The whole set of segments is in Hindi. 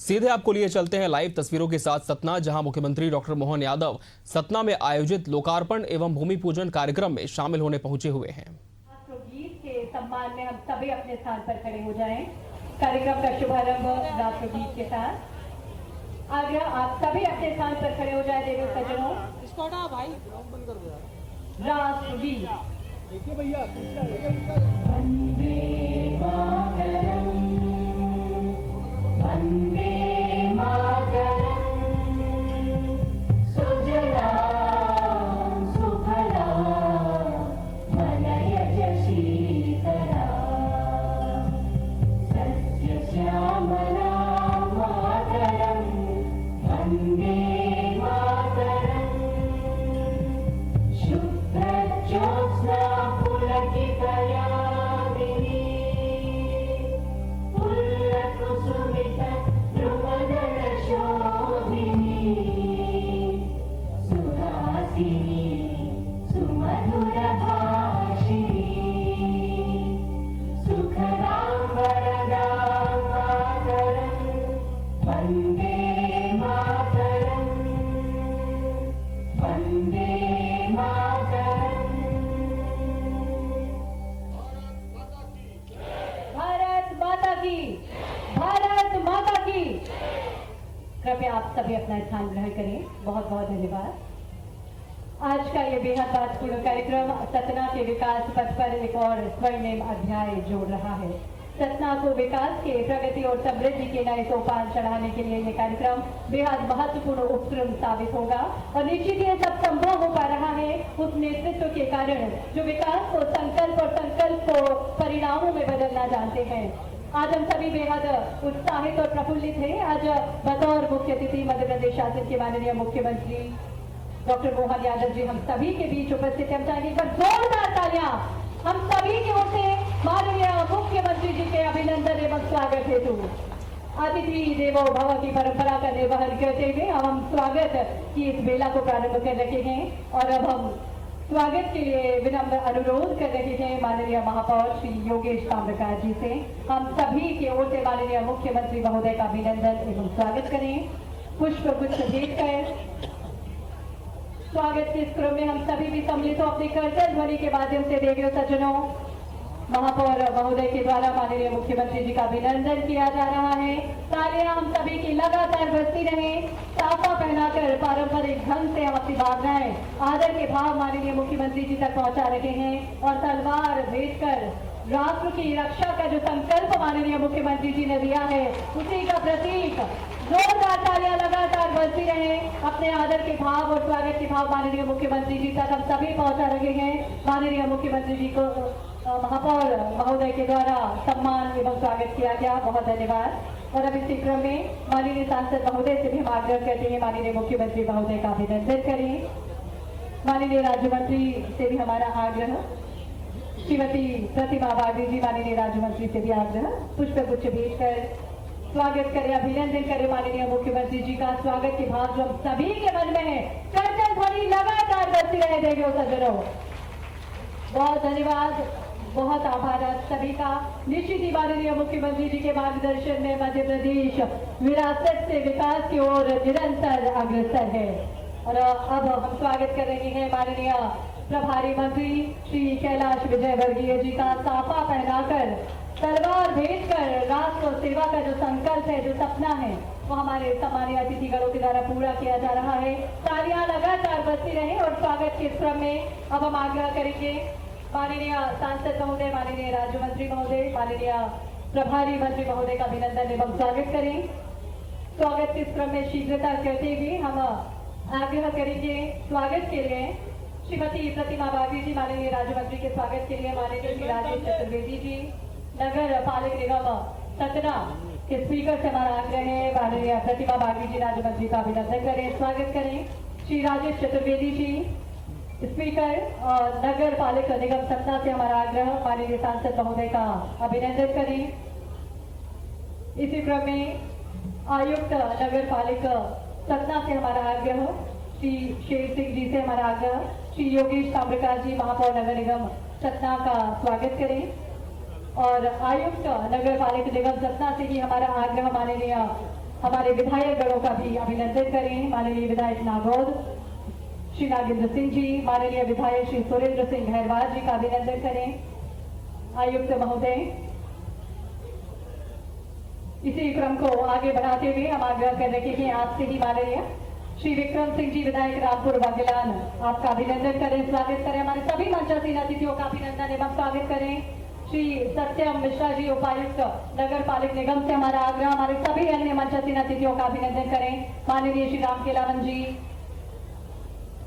सीधे आपको लिए चलते हैं लाइव तस्वीरों के साथ सतना, जहां मुख्यमंत्री डॉक्टर मोहन यादव सतना में आयोजित लोकार्पण एवं भूमि पूजन कार्यक्रम में शामिल होने पहुंचे हुए हैं। राष्ट्रगीत के सम्मान में हम सभी अपने स्थान पर खड़े हो जाएं। कार्यक्रम का शुभारंभ राष्ट्रगीत के साथ। आग्रह आप सभी अपने स्थान पर खड़े हो जाए देवी सज्जनों। राष्ट्रगीत। देखिए भैया कृपया आप सभी अपना स्थान ग्रहण करें। बहुत बहुत धन्यवाद। आज का ये बेहद महत्वपूर्ण कार्यक्रम सतना के विकास पथ पर एक और स्वर्णिम अध्याय जोड़ रहा है। सतना को विकास के प्रगति और समृद्धि के नए सोपान चढ़ाने के लिए ये कार्यक्रम बेहद महत्वपूर्ण उपक्रम साबित होगा और निश्चित ये सब संभव हो पा रहा है उस नेतृत्व के कारण जो विकास को संकल्प और संकल्प को परिणामों में बदलना जानते हैं। आज हम सभी बेहद उत्साहित और प्रफुल्लित हैं। आज बतौर मुख्य अतिथि मध्य प्रदेश शासन के माननीय मुख्यमंत्री डॉक्टर मोहन यादव जी हम सभी के बीच उपस्थित हैं। हम चाहेंगे एक बार जोरदार तालियां हम सभी की ओर से माननीय मुख्यमंत्री जी के अभिनंदन एवं स्वागत हेतु। अतिथि देवो भव की परंपरा का निर्वहन करते हुए अब हम स्वागत की इस बेला को प्रारंभ कर रहे हैं और अब हम स्वागत के लिए विनम्र अनुरोध कर रहे हैं माननीय महापौर श्री योगेश ताम्रकार जी से। हम सभी की ओर से माननीय मुख्यमंत्री महोदय का अभिनंदन एवं स्वागत करें। पुष्प गुच्छ भेंट कर स्वागत के इस क्रम में हम सभी भी सम्मिलित हो अपने करतल ध्वनि के माध्यम से देवियों सज्जनों महापौर महोदय के द्वारा माननीय मुख्यमंत्री जी का अभिनंदन किया जा रहा है। तालियां हम सभी की लगातार बजती रहे। साफा पहनाकर पारंपरिक ढंग से हम अपनी भावनाएं आदर के भाव माननीय मुख्यमंत्री जी तक पहुंचा रहे हैं और तलवार भेंट कर राष्ट्र की रक्षा का जो संकल्प माननीय मुख्यमंत्री जी ने दिया है उसी का प्रतीक जोरदार तालियां लगातार बजती रहे। अपने आदर के भाव और स्वागत के भाव माननीय मुख्यमंत्री जी तक हम सभी पहुंचा रहे हैं। माननीय मुख्यमंत्री जी को महापौर महोदय के द्वारा सम्मान एवं स्वागत किया गया। बहुत धन्यवाद। और अब इसी क्रम में माननीय सांसद महोदय से भी हम आग्रह करते हैं माननीय मुख्यमंत्री महोदय का अभिनंदन करें। माननीय राज्य मंत्री से भी हमारा आग्रह, श्रीमती प्रतिमा बागी जी माननीय राज्य मंत्री से भी आग्रह, पुष्प गुच्छ भेंट कर स्वागत करें, अभिनंदन करें माननीय मुख्यमंत्री जी का। स्वागत के भाव जो हम सभी के मन में है, करतल ध्वनि लगातार बजती रहे देवियों सज्जनों। बहुत धन्यवाद, बहुत आभार आप सभी का। निश्चित ही माननीय मुख्यमंत्री जी के मार्गदर्शन में मध्य प्रदेश विरासत से विकास की ओर निरंतर अग्रसर है। और अब हम स्वागत कर रहे हैं माननीय प्रभारी मंत्री श्री कैलाश विजयवर्गीय जी का। साफा पहनाकर तलवार भेंट कर राष्ट्र और सेवा का जो संकल्प है, जो सपना है, वो हमारे सम्मानीय अतिथिगणों के द्वारा पूरा किया जा रहा है। तालियां लगातार बजती रहे और स्वागत के क्रम में अब हम आग्रह करेंगे माननीय सांसद महोदय, माननीय राज्य मंत्री महोदय, माननीय प्रभारी मंत्री महोदय का अभिनंदन एवं स्वागत करें। स्वागत के क्रम में शीघ्रता करते हुए हम आग्रह करेंगे स्वागत के लिए श्रीमती प्रतिमा बागी जी माननीय राज्य मंत्री के स्वागत के लिए माननीय श्री राजेश चतुर्वेदी जी नगर पालिक निगम सतना के स्पीकर से हमारा आग्रह है माननीय प्रतिमा बागी जी राज्य मंत्री का अभिनंदन करें, स्वागत करें। श्री राजेश चतुर्वेदी जी स्पीकर और नगर पालिक निगम सतना से हमारा आग्रह माननीय सांसद महोदय का अभिनंदन करें। इसी क्रम में आयुक्त नगर पालिक सतना से हमारा आग्रह श्री शेर सिंह जी से हमारा आग्रह श्री योगेश ताम्रकार जी महापौर नगर निगम सतना का स्वागत करें और आयुक्त नगर पालिका निगम सतना से भी हमारा आग्रह माननीय हमारे विधायक गणों का भी अभिनंदन करें। माननीय विधायक नागौद श्री नागेंद्र सिंह जी, माननीय विधायक श्री सुरेंद्र सिंह गहरवाल जी का अभिनंदन करें। आयुक्त महोदय, इसी क्रम को आगे बढ़ाते हुए हम आग्रह कर रहे हैं आपसे ही माननीय श्री विक्रम सिंह जी विधायक रामपुर बागेलान, आपका अभिनंदन करें, स्वागत करें। हमारे सभी मंचासीन अतिथियों का अभिनंदन एवं स्वागत करें। श्री सत्यम मिश्रा जी उपायुक्त नगर पालिक निगम से हमारा आग्रह, हमारे सभी अन्य मंचासीन अतिथियों का अभिनंदन करें। माननीय श्री राम केलावन जी,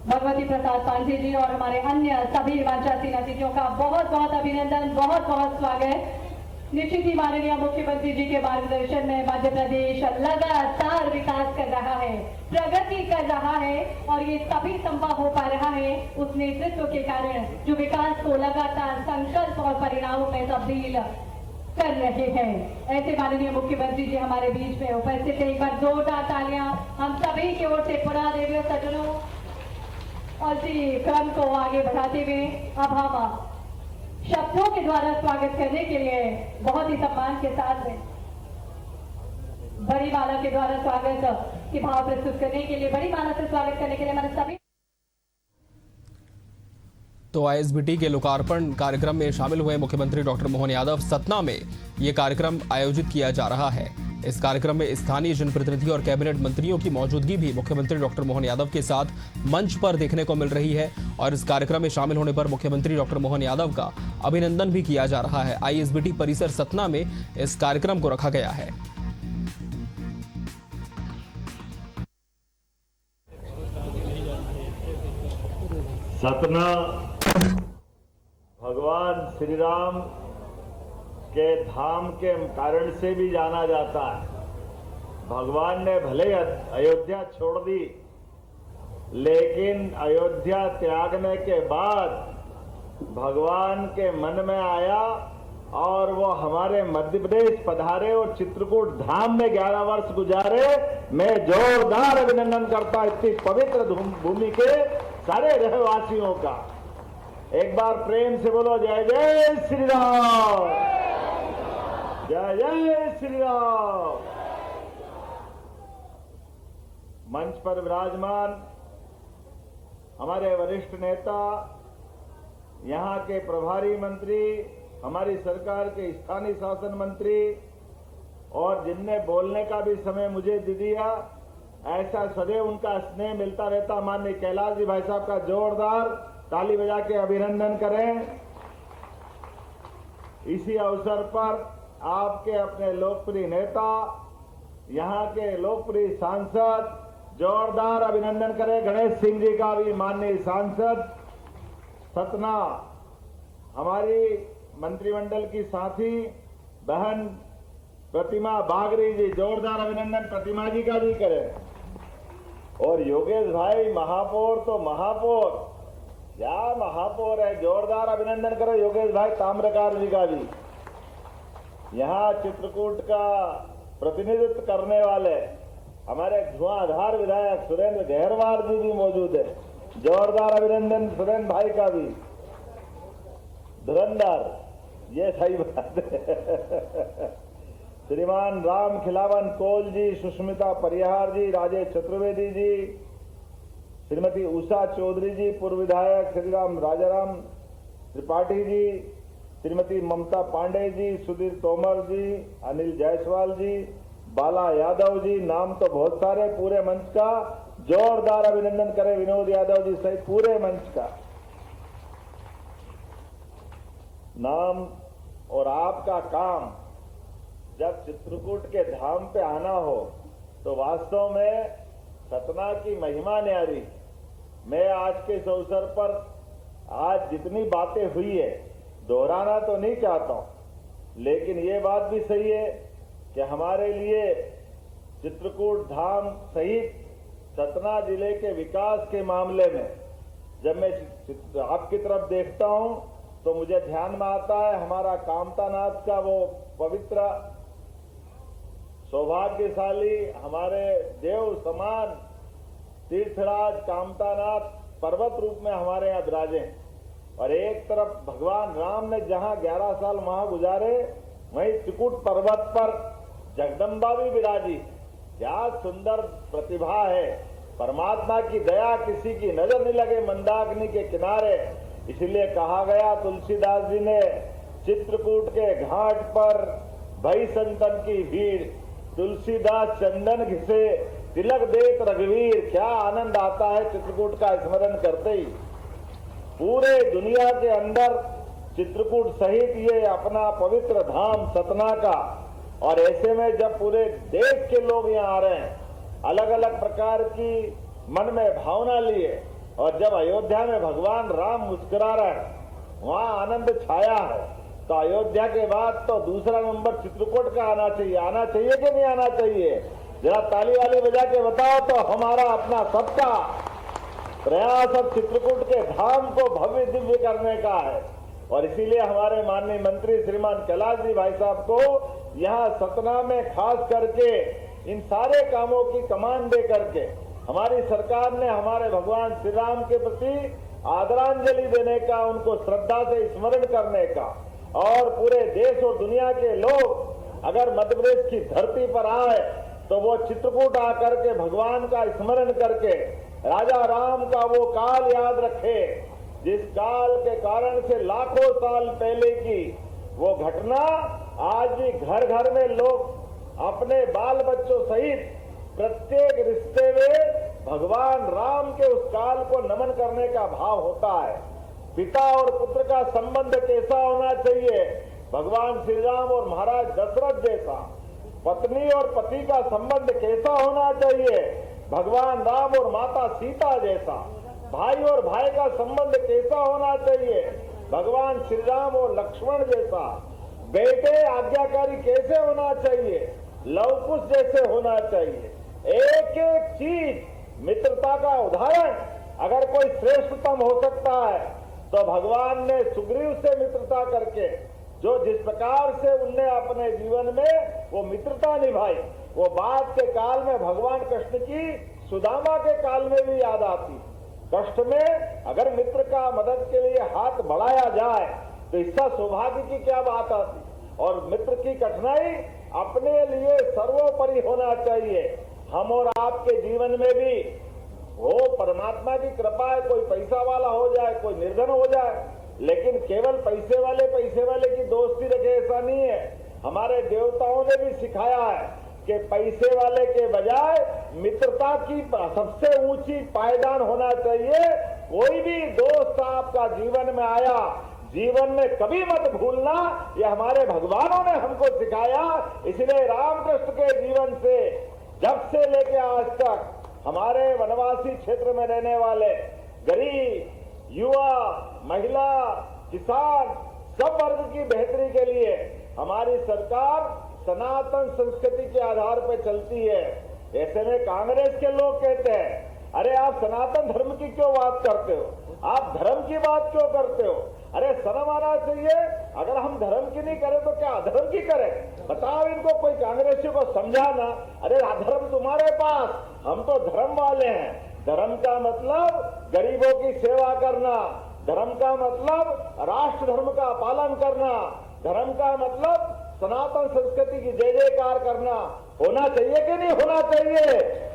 भगवती प्रसाद पांडे जी और हमारे अन्य सभी मंचासीन अतिथियों का बहुत बहुत अभिनंदन, बहुत बहुत स्वागत। निश्चित ही माननीय मुख्यमंत्री जी के मार्गदर्शन में मध्य प्रदेश लगातार विकास कर रहा है, प्रगति कर रहा है और ये तभी संभव हो पा रहा है उस नेतृत्व के कारण जो विकास को लगातार संकल्प और परिणामों में तब्दील कर रहे हैं। ऐसे माननीय मुख्यमंत्री जी हमारे बीच में उपस्थित है। एक बार जोरदार तालियां हम सभी की ओर से पुनः देवियों सज्जनों। और इसी क्रम को आगे बढ़ाते हुए अब हम शब्दों के द्वारा स्वागत करने के लिए बहुत ही सम्मान के साथ बड़ी माला के द्वारा स्वागत के भाव प्रस्तुत करने के लिए, बड़ी माला से स्वागत करने के लिए हमारे सभी। तो आईएसबीटी के लोकार्पण कार्यक्रम में शामिल हुए मुख्यमंत्री डॉक्टर मोहन यादव। सतना में ये कार्यक्रम आयोजित किया जा रहा है। इस कार्यक्रम में स्थानीय जनप्रतिनिधि और कैबिनेट मंत्रियों की मौजूदगी भी मुख्यमंत्री डॉक्टर मोहन यादव के साथ मंच पर देखने को मिल रही है और इस कार्यक्रम में शामिल होने पर मुख्यमंत्री डॉक्टर मोहन यादव का अभिनंदन भी किया जा रहा है। आईएसबीटी परिसर सतना में इस कार्यक्रम को रखा गया है। सतना भगवान श्री राम के धाम के कारण से भी जाना जाता है। भगवान ने भले अयोध्या छोड़ दी, लेकिन अयोध्या त्यागने के बाद भगवान के मन में आया और वो हमारे मध्य प्रदेश पधारे और चित्रकूट धाम में 11 वर्ष गुजारे। मैं जोरदार अभिनंदन करता इतनी पवित्र भूमि के सारे रहवासियों का। एक बार प्रेम से बोलो जय जय श्री राम, जय जय श्री राम। मंच पर विराजमान हमारे वरिष्ठ नेता, यहां के प्रभारी मंत्री, हमारी सरकार के स्थानीय शासन मंत्री और जिनने बोलने का भी समय मुझे दे दिया, ऐसा सदैव उनका स्नेह मिलता रहता। माननीय कैलाश जी भाई साहब का जोरदार ताली बजा के अभिनंदन करें। इसी अवसर पर आपके अपने लोकप्रिय नेता, यहां के लोकप्रिय सांसद, जोरदार अभिनंदन करें गणेश सिंह जी का भी। माननीय सांसद सतना, हमारी मंत्रिमंडल की साथी बहन प्रतिमा बागरी जी, जोरदार अभिनंदन प्रतिमा जी का भी करें। और योगेश भाई महापौर, तो महापौर क्या महापौर है, जोरदार अभिनंदन करो योगेश भाई ताम्रकार जी का भी। यहां चित्रकूट का प्रतिनिधित्व करने वाले हमारे धुआंधार विधायक सुरेंद्र गहरवाल जी भी मौजूद है, जोरदार अभिनंदन सुरेंद्र भाई का भी। धुरंधर, ये सही बात है। श्रीमान राम खिलावन कोल जी, सुष्मिता परिहार जी, राजेश चतुर्वेदी जी, श्रीमती उषा चौधरी जी, पूर्व विधायक श्रीराम राजाराम त्रिपाठी जी, श्रीमती ममता पांडे जी, सुधीर तोमर जी, अनिल जायसवाल जी, बाला यादव जी, नाम तो बहुत सारे। पूरे मंच का जोरदार अभिनंदन करें विनोद यादव जी सहित पूरे मंच का। नाम और आपका काम जब चित्रकूट के धाम पे आना हो तो वास्तव में सतना की महिमा न्यारी। मैं आज के इस अवसर पर आज जितनी बातें हुई है दोहराना तो नहीं चाहता हूं, लेकिन ये बात भी सही है कि हमारे लिए चित्रकूट धाम सहित सतना जिले के विकास के मामले में जब मैं आपकी तरफ देखता हूं तो मुझे ध्यान में आता है हमारा कामतानाथ का वो पवित्र सौभाग्यशाली हमारे देव समान तीर्थराज कामतानाथ पर्वत रूप में हमारे यहाँ विराजे। और एक तरफ भगवान राम ने जहां 11 साल वहां गुजारे, वहीं त्रिकुट पर्वत पर जगदम्बा भी विराजी। क्या सुंदर प्रतिभा है। परमात्मा की दया किसी की नजर नहीं लगे मंदाकिनी के किनारे। इसलिए कहा गया तुलसीदास जी ने, चित्रकूट के घाट पर भई संतन की भीड़, तुलसीदास चंदन घिसे तिलक देत रघुवीर। क्या आनंद आता है चित्रकूट का स्मरण करते ही। पूरे दुनिया के अंदर चित्रकूट सहित ये अपना पवित्र धाम सतना का, और ऐसे में जब पूरे देश के लोग यहाँ आ रहे हैं, अलग अलग प्रकार की मन में भावना लिए, और जब अयोध्या में भगवान राम मुस्कुरा रहे हैं, वहां आनंद छाया है, तो अयोध्या के बाद तो दूसरा नंबर चित्रकूट का आना चाहिए। आना चाहिए कि नहीं आना चाहिए? जरा ताली वाली बजा के बताओ। तो हमारा अपना सबका प्रयास अब चित्रकूट के धाम को भव्य दिव्य करने का है, और इसीलिए हमारे माननीय मंत्री श्रीमान कैलाश जी भाई साहब को यहाँ सतना में खास करके इन सारे कामों की कमान दे करके हमारी सरकार ने हमारे भगवान श्री राम के प्रति आदरांजलि देने का, उनको श्रद्धा से स्मरण करने का, और पूरे देश और दुनिया के लोग अगर मध्य प्रदेश की धरती पर आए तो वो चित्रकूट आकर के भगवान का स्मरण करके राजा राम का वो काल याद रखे, जिस काल के कारण से लाखों साल पहले की वो घटना आज भी घर घर में लोग अपने बाल बच्चों सहित प्रत्येक रिश्ते में भगवान राम के उस काल को नमन करने का भाव होता है। पिता और पुत्र का संबंध कैसा होना चाहिए? भगवान श्री राम और महाराज दशरथ जैसा। पत्नी और पति का संबंध कैसा होना चाहिए? भगवान राम और माता सीता जैसा। भाई और भाई का संबंध कैसा होना चाहिए? भगवान श्री राम और लक्ष्मण जैसा। बेटे आज्ञाकारी कैसे होना चाहिए? लव कुश जैसे होना चाहिए। एक एक चीज मित्रता का उदाहरण अगर कोई श्रेष्ठतम हो सकता है तो भगवान ने सुग्रीव से मित्रता करके जो जिस प्रकार से उनने अपने जीवन में वो मित्रता निभाई, वो बाद के काल में भगवान कृष्ण की सुदामा के काल में भी याद आती। कष्ट में अगर मित्र का मदद के लिए हाथ बढ़ाया जाए तो इसका सौभाग्य की क्या बात आती। और मित्र की कठिनाई अपने लिए सर्वोपरि होना चाहिए। हम और आपके जीवन में भी वो परमात्मा की कृपा है, कोई पैसा वाला हो जाए, कोई निर्धन हो जाए, लेकिन केवल पैसे वाले की दोस्ती रखे ऐसा नहीं है। हमारे देवताओं ने भी सिखाया है कि पैसे वाले के बजाय मित्रता की सबसे ऊंची पायदान होना चाहिए। कोई भी दोस्त आपका जीवन में आया, जीवन में कभी मत भूलना, ये हमारे भगवानों ने हमको सिखाया। इसलिए रामकृष्ण के जीवन से जब से लेके आज तक हमारे वनवासी क्षेत्र में रहने वाले गरीब, युवा, महिला, किसान सब वर्ग की बेहतरी के लिए हमारी सरकार सनातन संस्कृति के आधार पर चलती है। ऐसे में कांग्रेस के लोग कहते हैं, अरे आप सनातन धर्म की क्यों बात करते हो, आप धर्म की बात क्यों करते हो? अरे शर्म आना चाहिए। अगर हम धर्म की नहीं करें तो क्या अधर्म की करें? बताओ इनको, कोई कांग्रेसी को समझाना। अरे अधर्म तुम्हारे पास, हम तो धर्म वाले हैं। धर्म का मतलब गरीबों की सेवा करना, धर्म का मतलब राष्ट्र धर्म का पालन करना, धर्म का मतलब सनातन संस्कृति की जय जयकार करना। होना चाहिए कि नहीं होना चाहिए?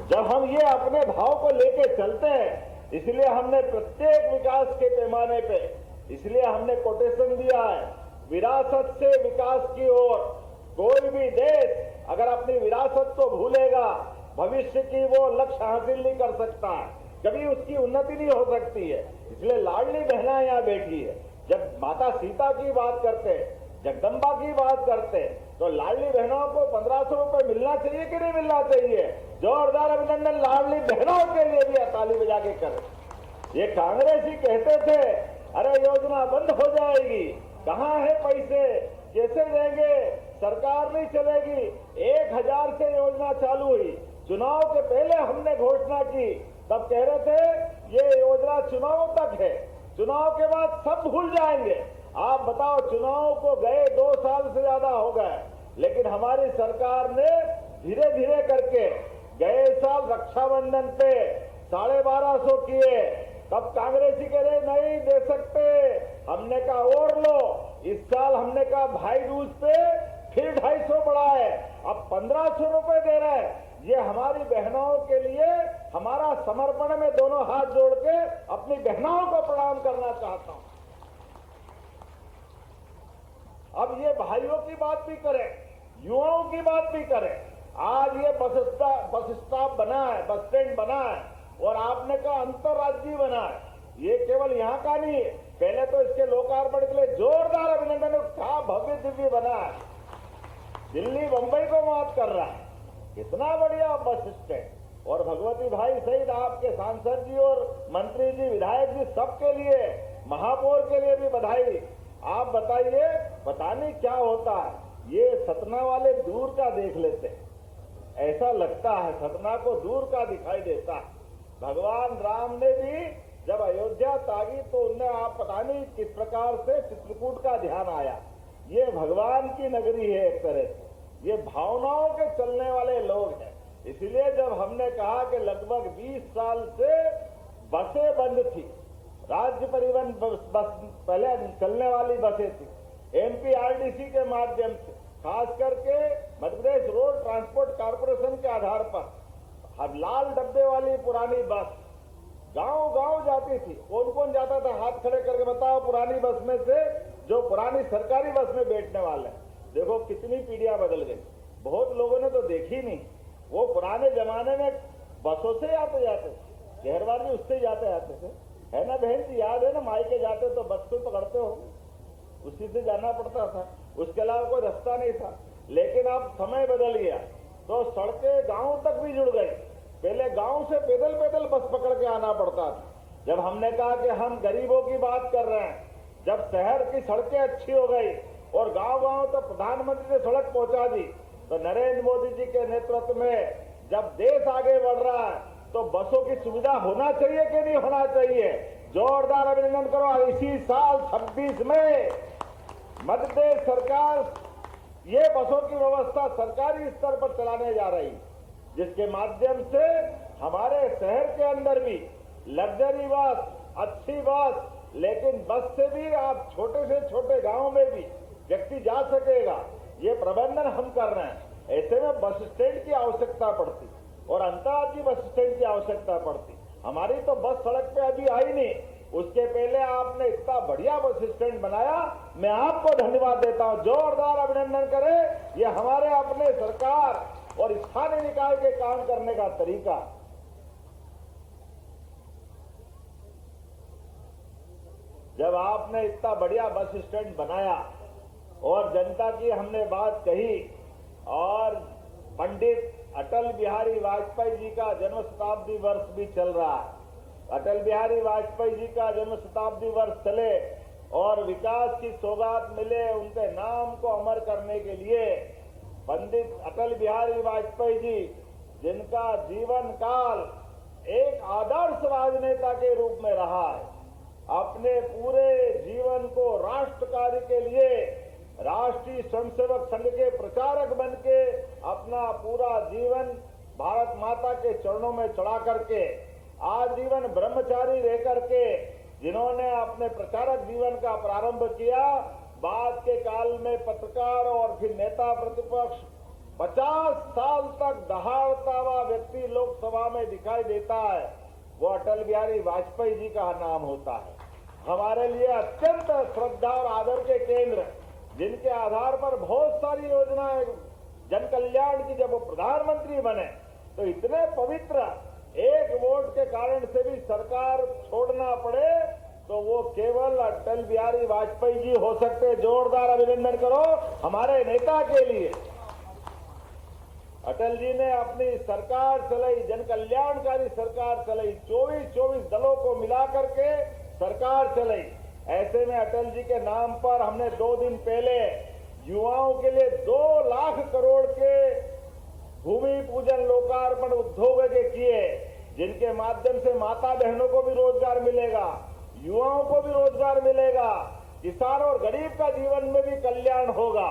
जब हम ये अपने भाव को लेके चलते हैं, इसलिए हमने प्रत्येक विकास के पैमाने पे, इसलिए हमने कोटेशन दिया है, विरासत से विकास की ओर। कोई भी देश अगर अपनी विरासत को भूलेगा, भविष्य की वो लक्ष्य हासिल नहीं कर सकता है, कभी उसकी उन्नति नहीं हो सकती है। इसलिए लाडली बहना यहाँ बैठी है। जब माता सीता की बात करते हैं, जगदम्बा की बात करते हैं, तो लाडली बहनों को 1500 रुपए मिलना चाहिए कि नहीं मिलना चाहिए? जोरदार अभिनंदन लाडली बहनों के लिए भी ताली बजा के करें। ये कांग्रेसी कहते थे अरे योजना बंद हो जाएगी, कहाँ है पैसे, कैसे देंगे, सरकार नहीं चलेगी। 1000 से योजना चालू हुई, चुनाव के पहले हमने घोषणा की, तब कह रहे थे ये योजना चुनाव तक है, चुनाव के बाद सब भूल जाएंगे। आप बताओ, चुनाव को गए 2 साल से ज्यादा हो गए, लेकिन हमारी सरकार ने धीरे धीरे करके गए साल रक्षाबंधन पे 1250 किए, तब कांग्रेसी कह रहे नहीं दे सकते, हमने कहा और लो। इस साल हमने कहा भाई दूज पे फिर 250 बढ़ाए, अब 1500 रुपए दे रहे हैं। ये हमारी बहनों के लिए हमारा समर्पण में दोनों हाथ जोड़ के अपनी बहनों को प्रणाम करना चाहता हूं। अब ये भाइयों की बात भी करें, युवाओं की बात भी करें। आज ये बस स्टॉप बना है, बस स्टैंड बना है और आपने कहा अंतर्राज्यीय बना है। ये केवल यहाँ का नहीं है, पहले तो इसके लोकार्पण के लिए जोरदार अभिनंदन। क्या भव्य दिव्य बना है, दिल्ली बंबई को मात कर रहा है। कितना बढ़िया बस स्टैंड। और भगवती भाई सहित आपके सांसद जी और मंत्री जी, विधायक जी, सबके लिए, महापौर के लिए भी बधाई। आप बताइए, पता नहीं क्या होता है, ये सतना वाले दूर का देख लेते हैं, ऐसा लगता है सतना को दूर का दिखाई देता है। भगवान राम ने भी जब अयोध्या तागी तो उनने, आप पता नहीं किस प्रकार से चित्रकूट का ध्यान आया। ये भगवान की नगरी है एक तरह से, ये भावनाओं के चलने वाले लोग हैं। इसलिए जब हमने कहा कि लगभग 20 साल से बसें बंद थी, राज्य परिवहन बस पहले चलने वाली बसें थी, एमपीआरडीसी के माध्यम से, खास करके Madhya Pradesh road transport corporation के आधार पर लाल डब्बे वाली पुरानी बस गांव गांव जाती थी। कौन कौन जाता था, हाथ खड़े करके बताओ पुरानी बस में से, जो पुरानी सरकारी बस में बैठने वाले। देखो कितनी पीढ़ियां बदल गई, बहुत लोगों ने तो देखी नहीं। वो पुराने जमाने में बसों से आते जाते, गहरवार भी उससे जाते आते थे, है ना बहन जी, याद है ना, मायके जाते तो बस को पकड़ते हो, उसी से जाना पड़ता था, उसके अलावा कोई रास्ता नहीं था। लेकिन अब समय बदल गया तो सड़कें गांव तक भी जुड़ गई। पहले गांव से पैदल पैदल बस पकड़ के आना पड़ता था। जब हमने कहा कि हम गरीबों की बात कर रहे हैं, जब शहर की सड़कें अच्छी हो गई और गांव गांव तो प्रधानमंत्री ने सड़क पहुंचा दी, तो नरेंद्र मोदी जी के नेतृत्व में जब देश आगे बढ़ रहा है तो बसों की सुविधा होना चाहिए कि नहीं होना चाहिए? जोरदार अभिनंदन करो। इसी साल 26 में मध्य प्रदेश सरकार ये बसों की व्यवस्था सरकारी स्तर पर चलाने जा रही, जिसके माध्यम से हमारे शहर के अंदर भी लग्जरी बस, अच्छी बस, लेकिन बस से भी आप छोटे से छोटे गांव में भी व्यक्ति जा सकेगा। ये प्रबंधन हम कर रहे हैं। ऐसे में बस स्टैंड की आवश्यकता पड़ती और अंतर्राज्यीय बस स्टैंड की आवश्यकता पड़ती। हमारी तो बस सड़क पे अभी आई नहीं, उसके पहले आपने इतना बढ़िया बस स्टैंड बनाया, मैं आपको धन्यवाद देता हूं। जोरदार अभिनंदन करें। ये हमारे अपने सरकार और स्थानीय निकाय के काम करने का तरीका। जब आपने इतना बढ़िया बस स्टैंड बनाया और जनता की हमने बात कही, और पंडित अटल बिहारी वाजपेयी जी का जन्म शताब्दी वर्ष भी चल रहा है। अटल बिहारी वाजपेयी जी का जन्म शताब्दी वर्ष चले और विकास की सौगात मिले, उनके नाम को अमर करने के लिए पंडित अटल बिहारी वाजपेयी जी, जिनका जीवन काल एक आदर्श राजनेता के रूप में रहा है, अपने पूरे जीवन को राष्ट्र कार्य के लिए राष्ट्रीय स्वयंसेवक संघ के प्रचारक बन के अपना पूरा जीवन भारत माता के चरणों में चढ़ा करके, आजीवन ब्रह्मचारी रह करके जिन्होंने अपने प्रचारक जीवन का प्रारंभ किया, बाद के काल में पत्रकार और फिर नेता प्रतिपक्ष, 50 साल तक दहाड़ता हुआ व्यक्ति लोकसभा में दिखाई देता है, वो अटल बिहारी वाजपेयी जी का नाम होता है। हमारे लिए अत्यंत श्रद्धा और आदर के केंद्र, जिनके आधार पर बहुत सारी योजनाएं जन कल्याण की, जब वो प्रधानमंत्री बने तो इतने पवित्र, एक वोट के कारण से भी सरकार छोड़ना पड़े तो वो केवल अटल बिहारी वाजपेयी जी हो सकते। जोरदार अभिनंदन करो हमारे नेता के लिए। अटल जी ने अपनी सरकार चलाई, जन कल्याणकारी सरकार चलाई, 24 दलों को मिला करके सरकार चलाई। ऐसे में अटल जी के नाम पर हमने 2 दिन पहले युवाओं के लिए 2 लाख करोड़ के भूमि पूजन लोकार्पण उद्योग के किए, जिनके माध्यम से माता बहनों को भी रोजगार मिलेगा, युवाओं को भी रोजगार मिलेगा, किसान और गरीब का जीवन में भी कल्याण होगा।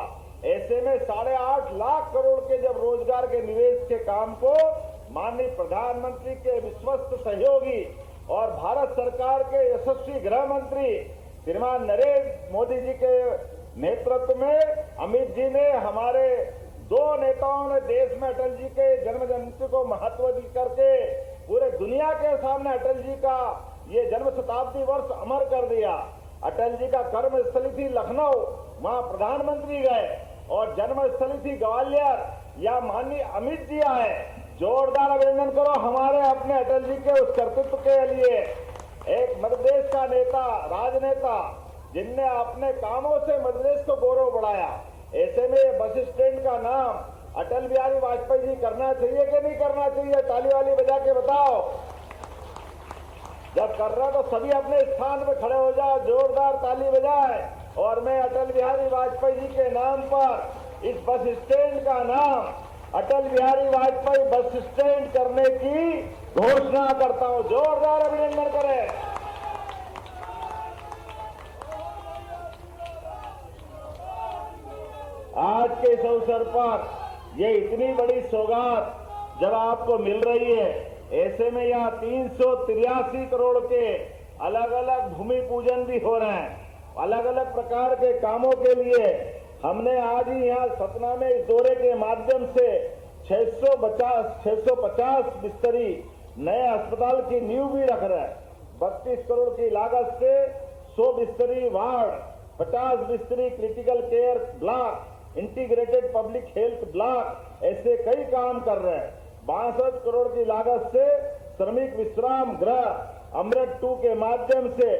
ऐसे में 8.5 लाख करोड़ के जब रोजगार के निवेश के काम को माननीय प्रधानमंत्री के विश्वस्त सहयोगी और भारत सरकार के यशस्वी गृह मंत्री श्रीमान नरेंद्र मोदी जी के नेतृत्व में अमित जी ने हमारे दो नेताओं ने देश में अटल जी के जन्म जयंती को महत्व दी करके पूरे दुनिया के सामने अटल जी का ये जन्म शताब्दी वर्ष अमर कर दिया। अटल जी का कर्म स्थली थी लखनऊ, वहां प्रधानमंत्री गए, और जन्म स्थली थी ग्वालियर, या माननीय अमित जी आए। जोरदार अभिनंदन करो हमारे अपने अटल जी के उस कर्तृत्व के लिए। एक मध्य प्रदेश का नेता, राजनेता, जिनने अपने कामों से मध्य प्रदेश को गौरव बढ़ाया। ऐसे में बस स्टैंड का नाम अटल बिहारी वाजपेयी जी करना चाहिए कि नहीं करना चाहिए? ताली वाली बजा के बताओ। जब कर रहा तो सभी अपने स्थान पे खड़े हो जाओ, जोरदार ताली बजाए। और मैं अटल बिहारी वाजपेयी जी के नाम पर इस बस स्टैंड का नाम अटल बिहारी वाजपेयी बस स्टैंड करने की घोषणा करता हूं। जोरदार अभिनंदन करें। आज के इस अवसर पर ये इतनी बड़ी सौगात जब आपको मिल रही है, ऐसे में यहाँ 383 करोड़ के अलग अलग भूमि पूजन भी हो रहे हैं। अलग अलग प्रकार के कामों के लिए हमने आज ही यहाँ सतना में इस दौरे के माध्यम से 650 बिस्तरी नए अस्पताल की नींव भी रख रहे हैं। 32 करोड़ की लागत से 100 बिस्तरी वार्ड, 50 बिस्तरी critical care block, integrated public health block, ऐसे कई काम कर रहे हैं। 62 करोड़ की लागत से श्रमिक विश्राम गृह, अमृत 2 के माध्यम से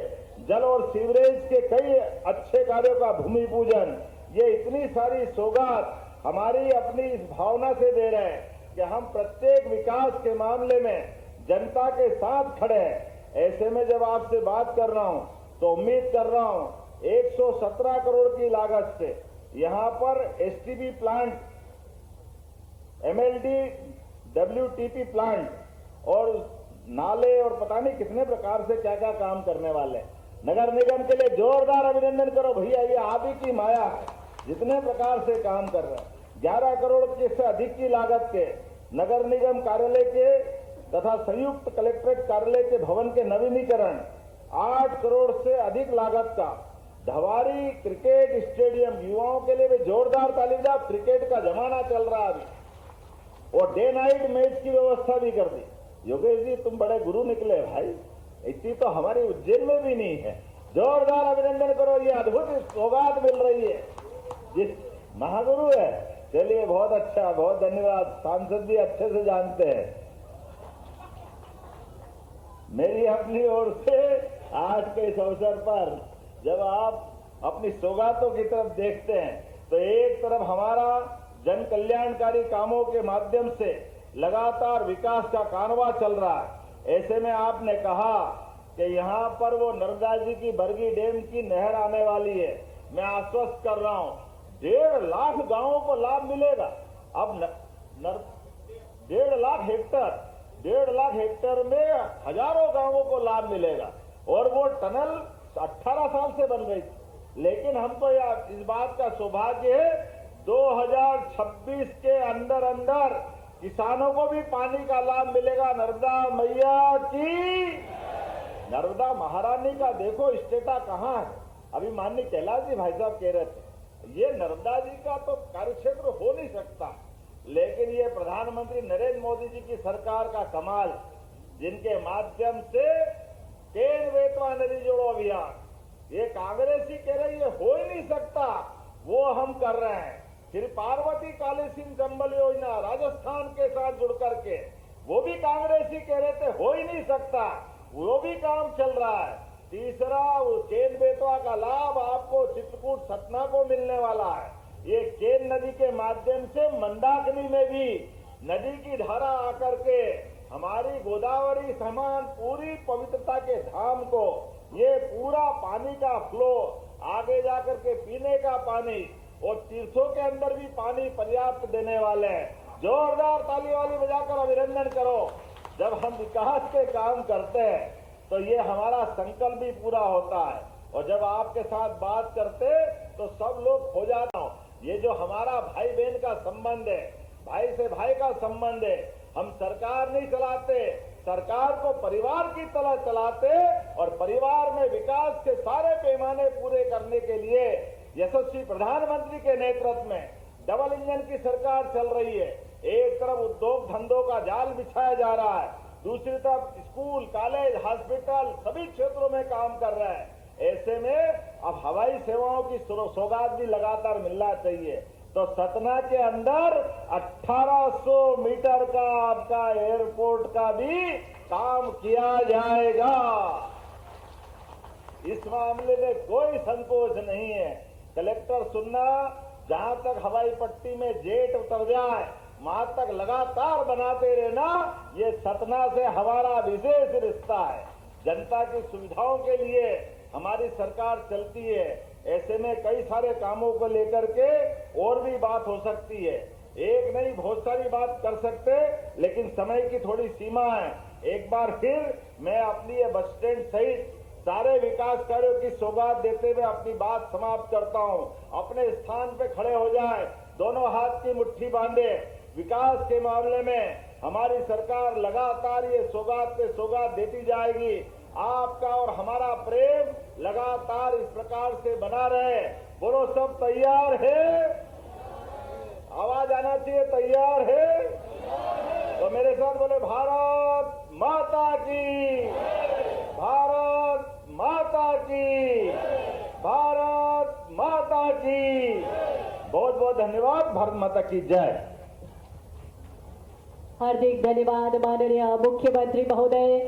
जल और सीवरेज के कई अच्छे कार्यों का भूमि पूजन। ये इतनी सारी सौगात हमारी अपनी इस भावना से दे रहे हैं कि हम प्रत्येक विकास के मामले में जनता के साथ खड़े हैं। ऐसे में जब आपसे बात कर रहा हूं तो उम्मीद कर रहा हूं 117 करोड़ की लागत से यहां पर STB plant, MLD, WTP plant और नाले और पता नहीं कितने प्रकार से क्या क्या काम करने वाले हैं। नगर निगम के लिए जोरदार अभिनंदन करो भैया, ये आप ही की माया है, जितने प्रकार से काम कर रहे हैं। 11 करोड़ से अधिक की लागत के नगर निगम कार्यालय के तथा संयुक्त कलेक्ट्रेट कार्यालय के भवन के नवीनीकरण, 8 करोड़ से अधिक लागत का ढवारी क्रिकेट स्टेडियम, युवाओं के लिए भी जोरदार ताली बजाओ। क्रिकेट का जमाना चल रहा है अभी, और डे नाइट मैच की व्यवस्था भी कर दी। योगेश जी तुम बड़े गुरु निकले भाई, इतनी तो हमारी उज्जैन में भी नहीं है। जोरदार अभिनंदन करो, ये अद्भुत सौगात मिल रही है, जिस महागुरु है। चलिए बहुत अच्छा, बहुत धन्यवाद। सांसद जी अच्छे से जानते हैं। मेरी अपनी ओर से आज के इस अवसर पर जब आप अपनी सौगातों की तरफ देखते हैं तो एक तरफ हमारा जन कल्याणकारी कामों के माध्यम से लगातार विकास का कारवां चल रहा है। ऐसे में आपने कहा कि यहाँ पर वो नर्मदा जी की बरगी डैम की नहर आने वाली है। मैं आश्वस्त कर रहा हूँ 1.5 लाख गांवों को लाभ मिलेगा। अब 1.5 लाख हेक्टेयर में हजारों गांवों को लाभ मिलेगा। और वो टनल 18 साल से बन रही थी, लेकिन हमको इस बात का सौभाग्य है 2026 के अंदर किसानों को भी पानी का लाभ मिलेगा। नर्मदा मैया की, नर्मदा महारानी का देखो स्टेटा कहाँ है। अभी माननीय कैलाश जी भाई साहब कह रहे थे ये नर्मदा जी का तो कार्यक्षेत्र हो नहीं सकता, लेकिन ये प्रधानमंत्री नरेंद्र मोदी जी की सरकार का कमाल, जिनके माध्यम से केन बेतवा नदी जोड़ो अभियान, ये कांग्रेस ही कह रही है हो ही नहीं सकता, वो हम कर रहे हैं। फिर पार्वती काली सिंह चंबल योजना राजस्थान के साथ जुड़ करके, वो भी कांग्रेस ही कह रहे थे हो ही नहीं सकता, वो भी काम चल रहा है। तीसरा केन बेतवा का लाभ आपको चित्रकूट सतना को मिलने वाला है। ये केन नदी के माध्यम से मंदाकिनी में भी नदी की धारा आकर के हमारी गोदावरी समान पूरी पवित्रता के धाम को ये पूरा पानी का फ्लो आगे जाकर के पीने का पानी और तीर्थों के अंदर भी पानी पर्याप्त देने वाले हैं। जोरदार ताली वाली बजाकर अभिनंदन करो। जब हम विकास के काम करते हैं तो ये हमारा संकल्प भी पूरा होता है। और जब आपके साथ बात करते तो सब लोग खो जाते हो। ये जो हमारा भाई बहन का संबंध है, भाई से भाई का संबंध है, हम सरकार नहीं चलाते, सरकार को परिवार की तरह चलाते और परिवार में विकास के सारे पैमाने पूरे करने के लिए यशस्वी प्रधानमंत्री के नेतृत्व में डबल इंजन की सरकार चल रही है। एक तरफ उद्योग धंधों का जाल बिछाया जा रहा है, दूसरी तरफ स्कूल, कॉलेज, हॉस्पिटल सभी क्षेत्रों में काम कर रहा है। ऐसे में अब हवाई सेवाओं की सौगात भी लगातार मिलना चाहिए। तो सतना के अंदर 1800 मीटर का आपका एयरपोर्ट का भी काम किया जाएगा। इस मामले में कोई संकोच नहीं है। कलेक्टर सुनना, जहां तक हवाई पट्टी में जेट उतर जाए वहां तक लगातार बनाते रहना, ये सतना से हमारा विशेष रिश्ता है। जनता की सुविधाओं के लिए हमारी सरकार चलती है। ऐसे में कई सारे कामों को लेकर के और भी बात हो सकती है। एक नहीं, बहुत सारी बात कर सकते, लेकिन समय की थोड़ी सीमा है। एक बार फिर मैं अपनी ये बस स्टैंड सहित सारे विकास कार्यों की सौगात देते हुए अपनी बात समाप्त करता हूं। अपने स्थान पे खड़े हो जाए, दोनों हाथ की मुट्ठी बांधे। विकास के मामले में हमारी सरकार लगातार ये सौगात पे सौगात देती जाएगी। आपका और हमारा प्रेम लगातार इस प्रकार से बना रहे। बोलो, सब तैयार है? आवाज आना चाहिए, तैयार है? तो मेरे साथ बोले, भारत माता की, भारत माता की, भारत माता की। बहुत बहुत धन्यवाद। भारत माता की जय। हार्दिक धन्यवाद माननीय मुख्यमंत्री महोदय।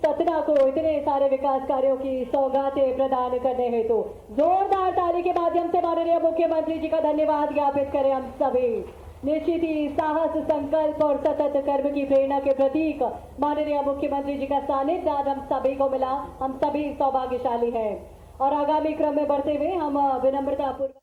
सतना को इतने सारे विकास कार्यों की सौगातें प्रदान करने हेतु जोरदार ताली के माध्यम से माननीय मुख्यमंत्री जी का धन्यवाद ज्ञापित करें हम सभी। निश्चित ही साहस, संकल्प और सतत कर्म की प्रेरणा के प्रतीक माननीय मुख्यमंत्री जी का सानिध्य आज हम सभी को मिला। हम सभी सौभाग्यशाली हैं और आगामी क्रम में बढ़ते हुए हम विनम्रता पूर्वक